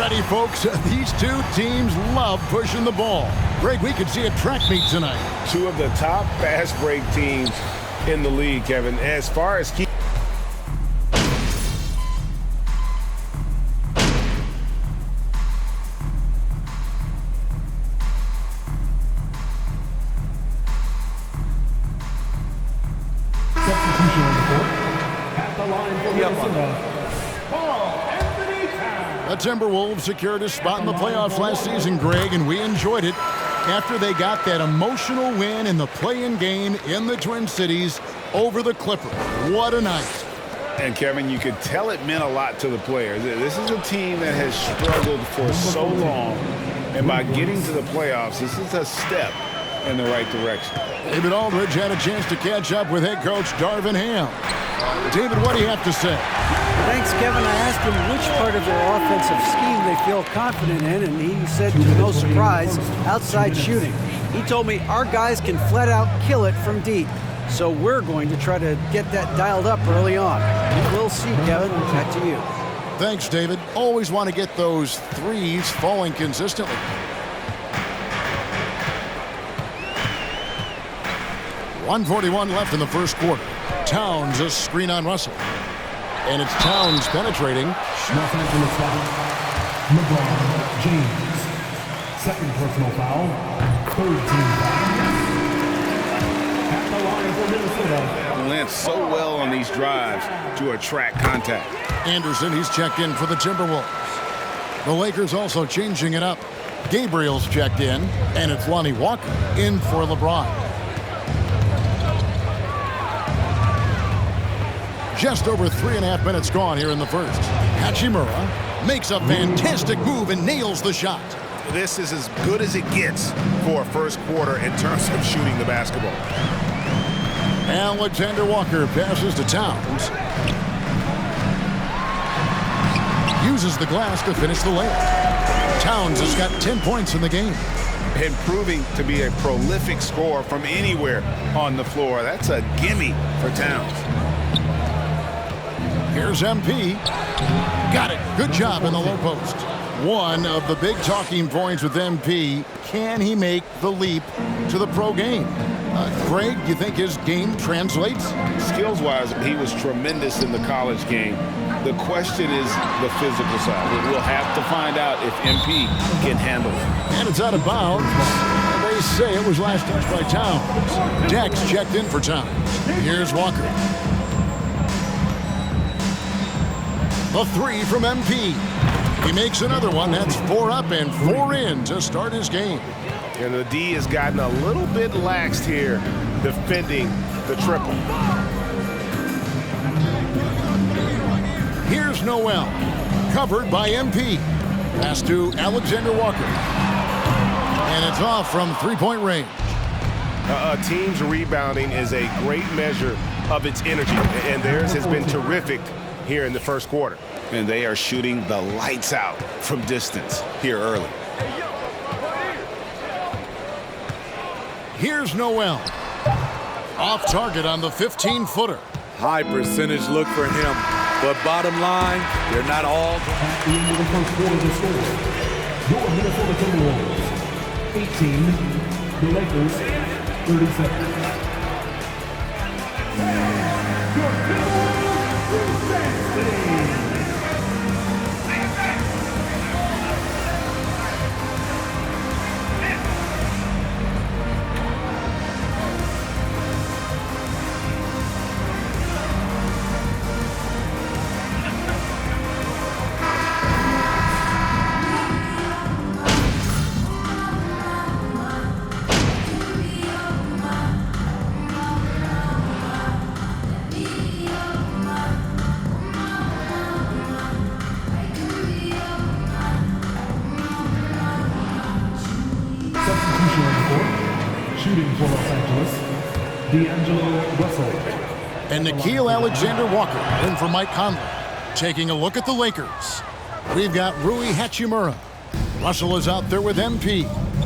ready, folks. These two teams love pushing the ball. Greg, we could see a track meet tonight. Two of the top fast break teams in the league, Kevin. As far as key. Substitution on the court. At the line for Minnesota. The Timberwolves secured a spot in the playoffs last season, Greg, and we enjoyed it after they got that emotional win in the play-in game in the Twin Cities over the Clippers. What a night. And, Kevin, you could tell it meant a lot to the players. This is a team that has struggled for so long, and by getting to the playoffs, this is a step in the right direction. David Aldridge had a chance to catch up with head coach Darvin Ham. David, what do you have to say? Thanks, Kevin. I asked him which part of their offensive scheme they feel confident in, and he said, to no surprise, outside shooting. He told me our guys can flat out kill it from deep. So we're going to try to get that dialed up early on. We'll see, Kevin. Back to you. Thanks, David. Always want to get those threes falling consistently. .141 left in the first quarter. Towns a screen on Russell. And it's Towns penetrating. Nothing from the foul. LeBron James. Second personal foul. Third team foul. At the line for Minnesota. Lands so well on these drives to attract contact. Anderson, he's checked in for the Timberwolves. The Lakers also changing it up. Gabriel's checked in, and it's Lonnie Walker in for LeBron. Just over 3.5 minutes gone here in the first. Hachimura makes a fantastic move and nails the shot. This is as good as it gets for a first quarter in terms of shooting the basketball. Alexander Walker passes to Towns. Uses the glass to finish the layup. Towns has got 10 points in the game. And proving to be a prolific scorer from anywhere on the floor. That's a gimme for Towns. Here's MP. Got it. Good job in the low post. One of the big talking points with MP, can he make the leap to the pro game? Greg, do you think his game translates? Skills-wise, he was tremendous in the college game. The question is the physical side. We'll have to find out if MP can handle it. And it's out of bounds. They say it was last touched by Towns. Dex checked in for Towns. Here's Walker. The three from MP. He makes another one. That's 4 up and 4 in to start his game. And the D has gotten a little bit laxed here, defending the triple. Here's Noel. Covered by MP. Pass to Alexander Walker. And it's off from three-point range. A team's rebounding is a great measure of its energy, and theirs has been terrific here in the first quarter. And they are shooting the lights out from distance here early. Here's Noel. Off target on the 15-footer. High percentage look for him. But bottom line, they're not all. At the end of the first quarter, the score. Your Minnesota Timberwolves. 18. The Lakers. 37. Shooting for Los Angeles, D'Angelo Russell. And Nickeil Alexander Walker in for Mike Conley. Taking a look at the Lakers. We've got Rui Hachimura. Russell is out there with MP.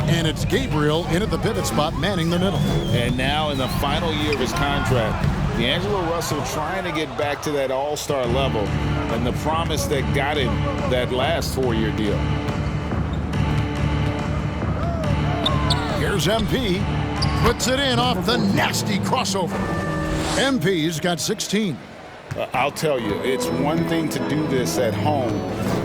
And it's Gabriel in at the pivot spot, manning the middle. And now in the final year of his contract, D'Angelo Russell trying to get back to that all-star level and the promise that got him that last 4-year deal. Here's MP. Puts it in off the nasty crossover. MP's got 16. I'll tell you, it's one thing to do this at home,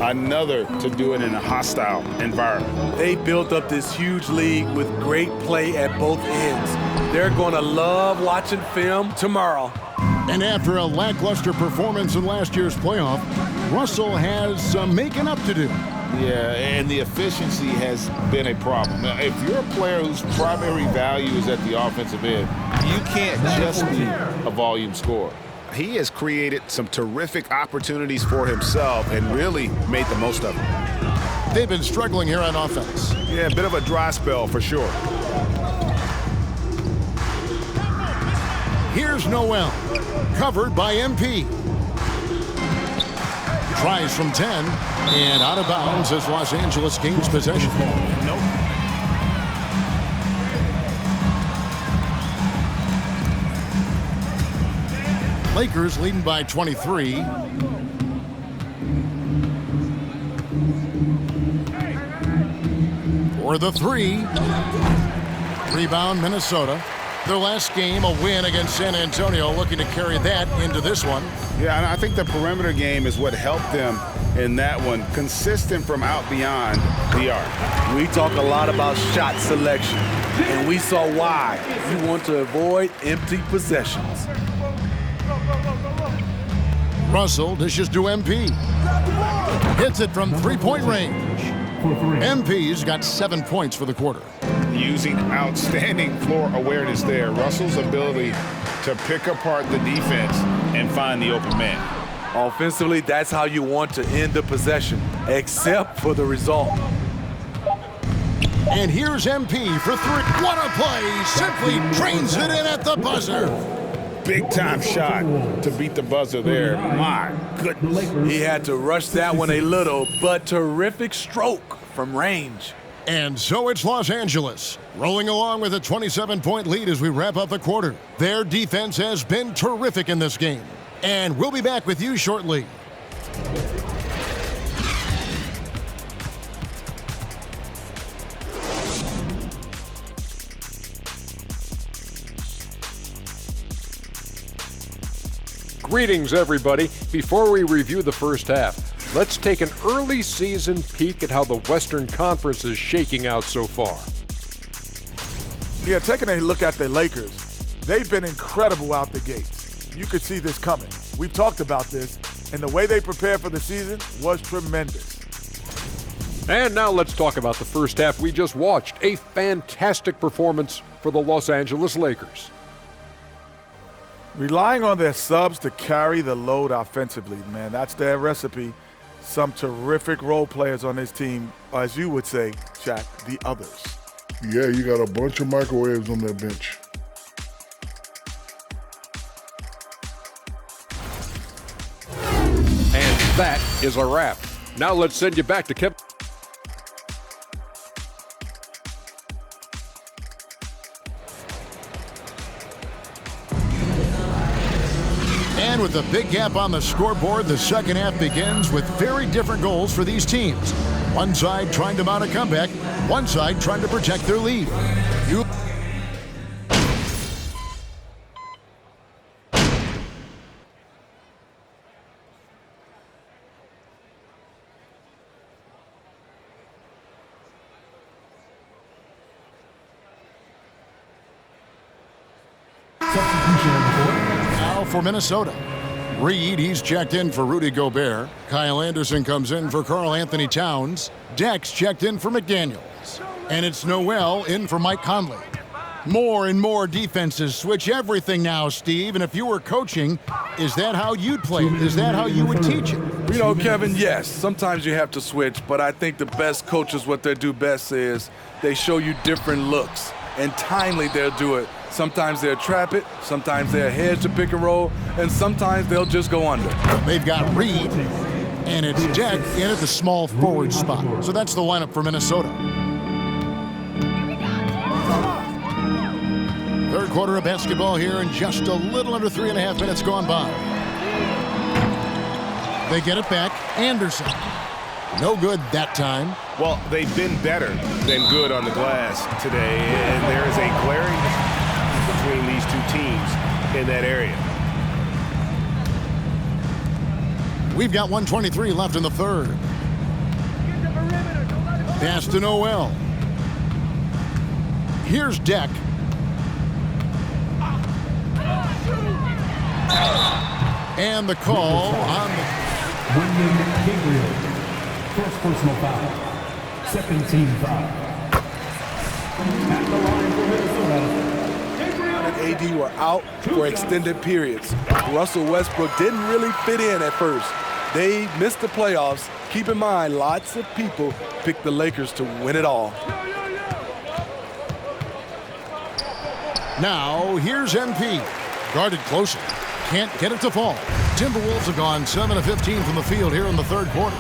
another to do it in a hostile environment. They built up this huge lead with great play at both ends. They're going to love watching film tomorrow. And after a lackluster performance in last year's playoff, Russell has some making up to do. Yeah, and the efficiency has been a problem. Now, if you're a player whose primary value is at the offensive end, you can't just be a volume scorer. He has created some terrific opportunities for himself and really made the most of them. They've been struggling here on offense. Yeah, a bit of a dry spell for sure. Here's Noel, covered by MP. Tries from 10, and out of bounds as Los Angeles gains possession. Nope. Lakers leading by 23. For the three. Rebound, Minnesota. Their last game, a win against San Antonio, looking to carry that into this one. Yeah, and I think the perimeter game is what helped them in that one. Consistent from out beyond the arc. We talk a lot about shot selection, and we saw why. You want to avoid empty possessions. Russell dishes to MP. Hits it from three-point range. MP's got 7 points for the quarter. Using outstanding floor awareness there. Russell's ability to pick apart the defense and find the open man. Offensively, that's how you want to end the possession, except for the result. And here's MP for three. What a play! Simply drains it in at the buzzer. Big time shot to beat the buzzer there. My goodness. He had to rush that one a little, but terrific stroke from range. And so it's Los Angeles, rolling along with a 27-point lead as we wrap up the quarter. Their defense has been terrific in this game. And we'll be back with you shortly. Greetings, everybody. Before we review the first half, let's take an early season peek at how the Western Conference is shaking out so far. Yeah, taking a look at the Lakers, they've been incredible out the gates. You could see this coming. We've talked about this, and the way they prepared for the season was tremendous. And now let's talk about the first half we just watched. A fantastic performance for the Los Angeles Lakers. Relying on their subs to carry the load offensively, man, that's their recipe. Some terrific role players on this team, as you would say, Shaq, the others. Yeah, you got a bunch of microwaves on that bench. And that is a wrap. Now let's send you back to Kevin. And with a big gap on the scoreboard, the second half begins with very different goals for these teams. One side trying to mount a comeback, one side trying to protect their lead. Now for Minnesota. Reed, he's checked in for Rudy Gobert. Kyle Anderson comes in for Karl Anthony Towns. Dex checked in for McDaniels. And it's Noel in for Mike Conley. More and more defenses switch everything now, Steve. And if you were coaching, is that how you'd play it? Is that how you would teach it? You know, Kevin, yes, sometimes you have to switch, but I think the best coaches, what they do best is they show you different looks. And timely, they'll do it. Sometimes they'll trap it, sometimes they'll hedge the pick and roll, and sometimes they'll just go under. They've got Reed, and it's Deck in at the small forward spot. So that's the lineup for Minnesota. Third quarter of basketball here, and just a little under 3.5 minutes gone by. They get it back. Anderson. No good that time. Well, they've been better than good on the glass today, and there is a glaring difference between these two teams in that area. We've got 1:23 left in the third. Pass to Noel. Here's Deck. And the call on the... Wyndham Gabriel. First personal foul. Second team foul. At the line for Minnesota. And AD were out for extended periods. Russell Westbrook didn't really fit in at first. They missed the playoffs. Keep in mind, lots of people picked the Lakers to win it all. Now, here's MP. Guarded closer. Can't get it to fall. Timberwolves have gone 7 of 15 from the field here in the third quarter.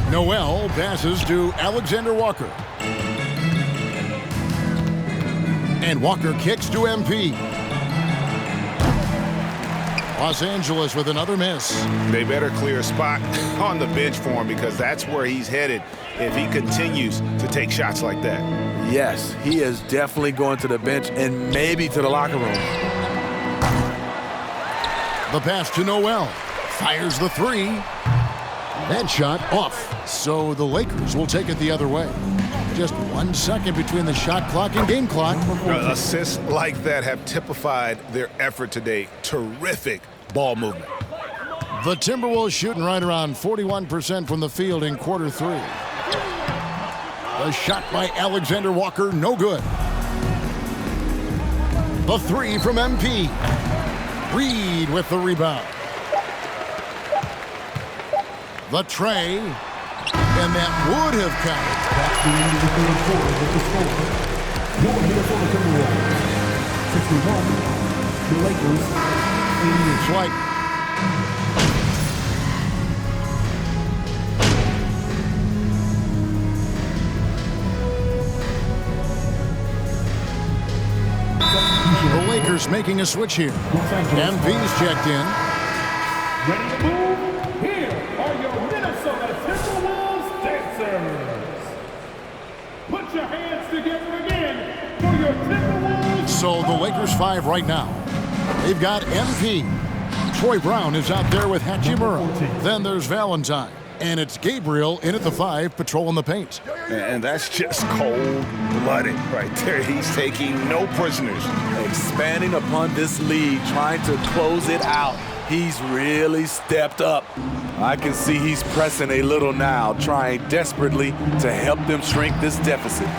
Noel passes to Alexander Walker. And Walker kicks to MP. Los Angeles with another miss. They better clear a spot on the bench for him, because that's where he's headed if he continues to take shots like that. Yes, he is definitely going to the bench and maybe to the locker room. The pass to Noel. Fires the three. That shot off. So the Lakers will take it the other way. Just 1 second between the shot clock and game clock. Assists like that have typified their effort today. Terrific ball movement. The Timberwolves shooting right around 41% from the field in quarter three. The shot by Alexander Walker, no good. The three from MP. Reed with the rebound. The tray, and that would have counted. That's the end of the third quarter with the score. Your Minnesota Timberwolves, 61. The Lakers, 88. It's like the Lakers making a switch here. MP's checked in. Ready to move? Here are your Minnesota Timberwolves dancers. Put your hands together again for your Timberwolves. So the Lakers 5 right now. They've got MP. Troy Brown is out there with Hachimura. Then there's Valentine. And it's Gabriel in at the 5, patrolling the paint. And that's just cold-blooded right there. He's taking no prisoners. Expanding upon this lead, trying to close it out. He's really stepped up. I can see he's pressing a little now, trying desperately to help them shrink this deficit.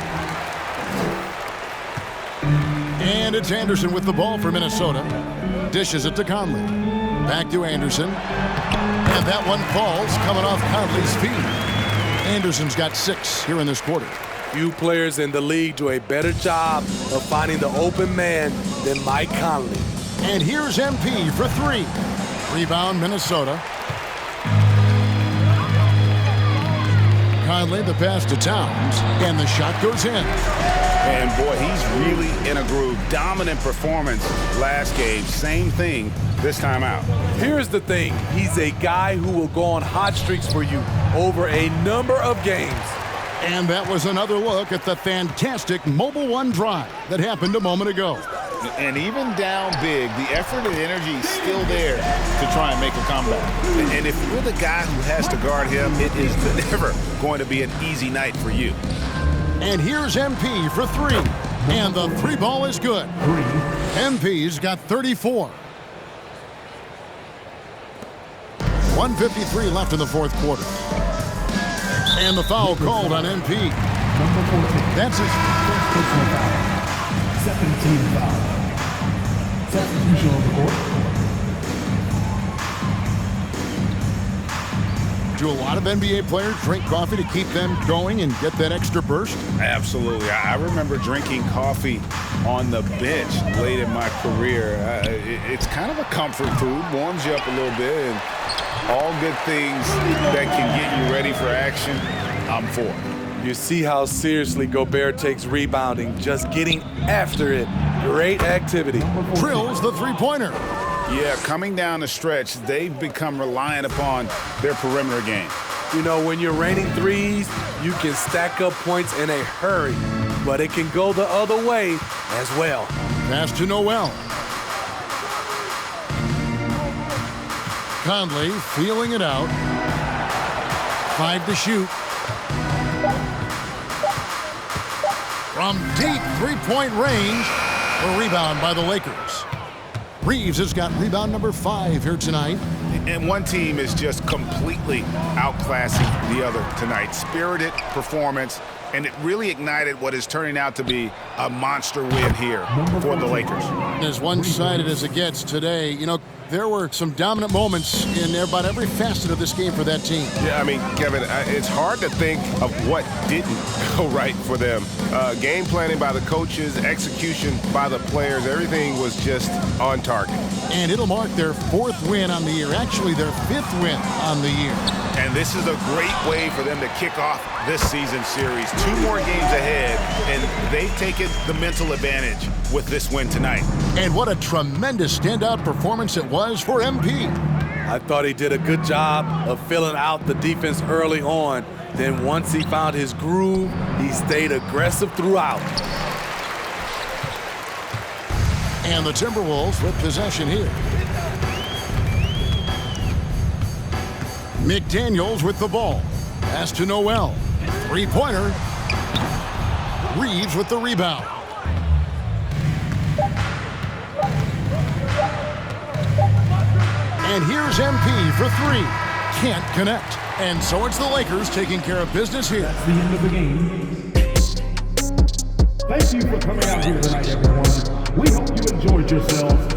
And it's Anderson with the ball for Minnesota. Dishes it to Conley. Back to Anderson. And that one falls, coming off Conley's feet. Anderson's got 6 here in this quarter. Few players in the league do a better job of finding the open man than Mike Conley. And here's MP for 3. Rebound, Minnesota. Conley, the pass to Towns, and the shot goes in. And boy, he's really in a groove. Dominant performance last game. Same thing this time out. Here's the thing. He's a guy who will go on hot streaks for you over a number of games. And that was another look at the fantastic Mobile One drive that happened a moment ago. And even down big, the effort and energy is still there to try and make a comeback. And if you're the guy who has to guard him, it is never going to be an easy night for you. And here's MP for 3. And the 3 ball is good. MP's got 34. 1:53 left in the fourth quarter. And the foul called on MP. Number 14. That's his First personal foul. Second team foul. Substitution on the court. Do a lot of NBA players drink coffee to keep them going and get that extra burst? Absolutely. I remember drinking coffee on the bench late in my career. It's kind of a comfort food, warms you up a little bit, and all good things that can get you ready for action, I'm for. You see how seriously Gobert takes rebounding, just getting after it Great activity. Drills the three-pointer. Yeah, coming down the stretch, they've become reliant upon their perimeter game. You know, when you're raining threes, you can stack up points in a hurry, but it can go the other way as well. Pass to Noel. Conley feeling it out. 5 to shoot. From deep three-point range, a rebound by the Lakers. Reeves has got rebound number 5 here tonight. And one team is just completely outclassing the other tonight. Spirited performance, and it really ignited what is turning out to be a monster win here for the Lakers. As one-sided as it gets today, you know, there were some dominant moments in about every facet of this game for that team. Yeah, I mean, Kevin, it's hard to think of what didn't go right for them. Game planning by the coaches, execution by the players, everything was just on target. And it'll mark their 4th win on the year, actually their 5th win on the year. And this is a great way for them to kick off this season series. 2 more games ahead, and they've taken the mental advantage with this win tonight. And what a tremendous standout performance it was for MP. I thought he did a good job of filling out the defense early on. Then once he found his groove, he stayed aggressive throughout. And the Timberwolves with possession here. McDaniels with the ball. Pass to Noel. Three-pointer. Reeves with the rebound. And here's MP for 3. Can't connect. And so it's the Lakers taking care of business here. That's the end of the game. Thank you for coming out here tonight, everyone. We hope you enjoyed yourselves.